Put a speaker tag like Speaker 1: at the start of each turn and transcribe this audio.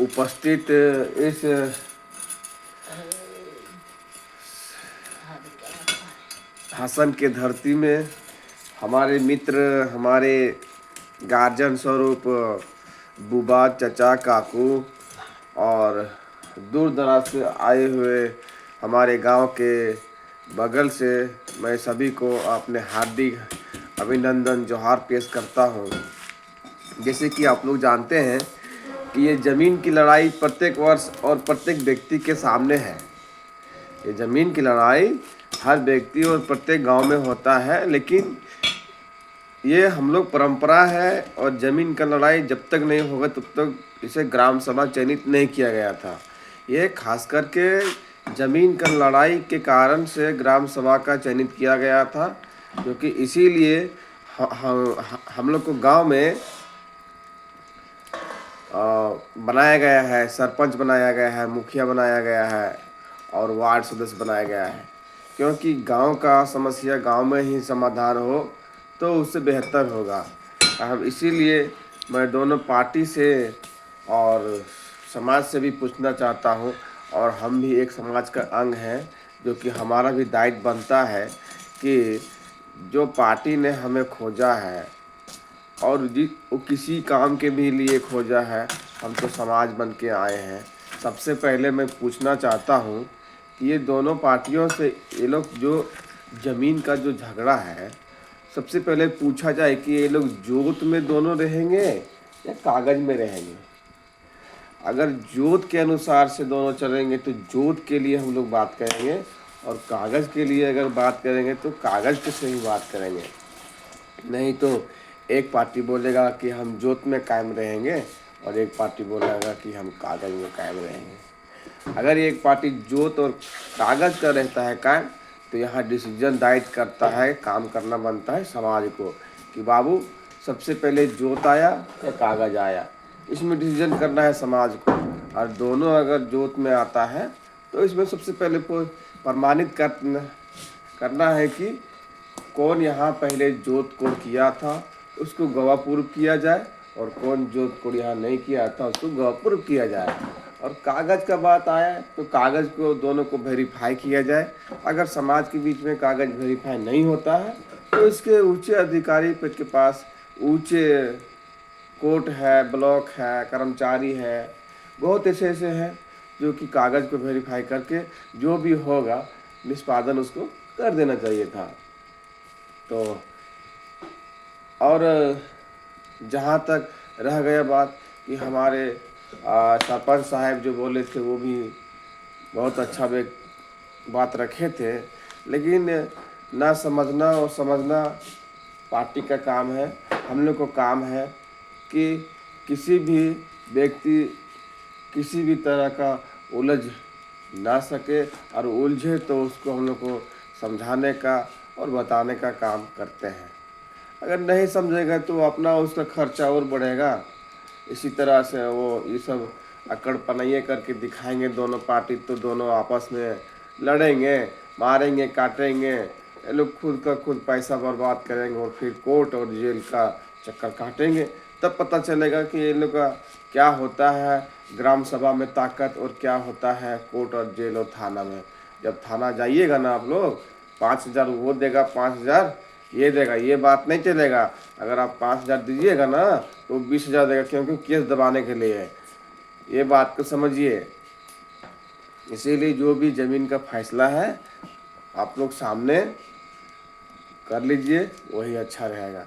Speaker 1: उपस्थित इस हसन के धरती में हमारे मित्र, हमारे गार्जियन स्वरूप बुबा, चचा, काकू और दूर दराज से आए हुए हमारे गांव के बगल से मैं सभी को अपने हार्दिक अभिनंदन जोहार पेश करता हूं। जैसे कि आप लोग जानते हैं कि ये ज़मीन की लड़ाई प्रत्येक वर्ष और प्रत्येक व्यक्ति के सामने है। ये ज़मीन की लड़ाई हर व्यक्ति और प्रत्येक गांव में होता है, लेकिन ये हम लोग परंपरा है और ज़मीन का लड़ाई जब तक नहीं होगा तब तक इसे ग्राम सभा चयनित नहीं किया गया था। ये खास करके ज़मीन का लड़ाई के कारण से ग्राम सभा का चयनित किया गया था, क्योंकि इसीलिए हम लोग को गांव में बनाया गया है, सरपंच बनाया गया है, मुखिया बनाया गया है और वार्ड सदस्य बनाया गया है, क्योंकि गांव का समस्या गांव में ही समाधान हो तो उससे बेहतर होगा। हम इसीलिए मैं दोनों पार्टी से और समाज से भी पूछना चाहता हूं, और हम भी एक समाज का अंग हैं, जो कि हमारा भी दायित्व बनता है कि जो पार्टी ने हमें खोजा है और वो किसी काम के भी लिए खोजा है, हम तो समाज बन के आए हैं। सबसे पहले मैं पूछना चाहता हूं कि ये दोनों पार्टियों से ये लोग जो ज़मीन का जो झगड़ा है, सबसे पहले पूछा जाए कि ये लोग जोत में दोनों रहेंगे या कागज़ में रहेंगे। अगर जोत के अनुसार से दोनों चलेंगे तो जोत के लिए हम लोग बात करेंगे, और कागज़ के लिए अगर बात करेंगे तो कागज़ के से ही बात करेंगे। नहीं तो एक पार्टी बोलेगा कि हम जोत में कायम रहेंगे और एक पार्टी बोलेगा कि हम कागज़ में कायम रहेंगे। अगर एक पार्टी जोत और कागज़ का रहता है कायम, तो यहाँ डिसीजन दायित्व करता है, काम करना बनता है समाज को कि बाबू सबसे पहले जोत आया या कागज़ आया, इसमें डिसीजन करना है समाज को। और दोनों अगर जोत में आता है तो इसमें सबसे पहले प्रमाणित करना है कि कौन यहाँ पहले जोत कोड किया था उसको गवाह पूर्व किया जाए, और कौन जोत कोड यहाँ नहीं किया था उसको गवाह पूर्व किया जाए। और कागज़ का बात आया तो कागज़ को दोनों को वेरीफाई किया जाए। अगर समाज के बीच में कागज़ वेरीफाई नहीं होता है तो इसके ऊंचे अधिकारी के पास ऊंचे कोर्ट है, ब्लॉक है, कर्मचारी है, बहुत ऐसे ऐसे हैं जो कि कागज़ को वेरीफाई करके जो भी होगा निष्पादन उसको कर देना चाहिए था। तो और जहाँ तक रह गया बात कि हमारे सरपंच साहब जो बोले थे वो भी बहुत अच्छा बात रखे थे, लेकिन ना समझना और समझना पार्टी का काम है। हम लोग को काम है कि किसी भी व्यक्ति किसी भी तरह का उलझ ना सके, और उलझे तो उसको हम लोग को समझाने का और बताने का काम करते हैं। अगर नहीं समझेगा तो अपना उसका खर्चा और बढ़ेगा। इसी तरह से वो ये सब अकड़ पनैये करके दिखाएंगे दोनों पार्टी, तो दोनों आपस में लड़ेंगे, मारेंगे, काटेंगे। ये लोग खुद का खुद पैसा बर्बाद करेंगे और फिर कोर्ट और जेल का चक्कर काटेंगे। तब पता चलेगा कि ये लोग का क्या होता है ग्राम सभा में ताकत, और क्या होता है कोर्ट और जेल और थाना में। जब थाना जाइएगा ना आप लोग, 5,000 वो देगा, 5,000 ये देगा, ये बात नहीं चलेगा। अगर आप 5,000 दीजिएगा ना तो 20,000 देगा, क्योंकि केस दबाने के लिए है। ये बात को समझिए। इसीलिए जो भी ज़मीन का फैसला है आप लोग सामने कर लीजिए, वही अच्छा रहेगा।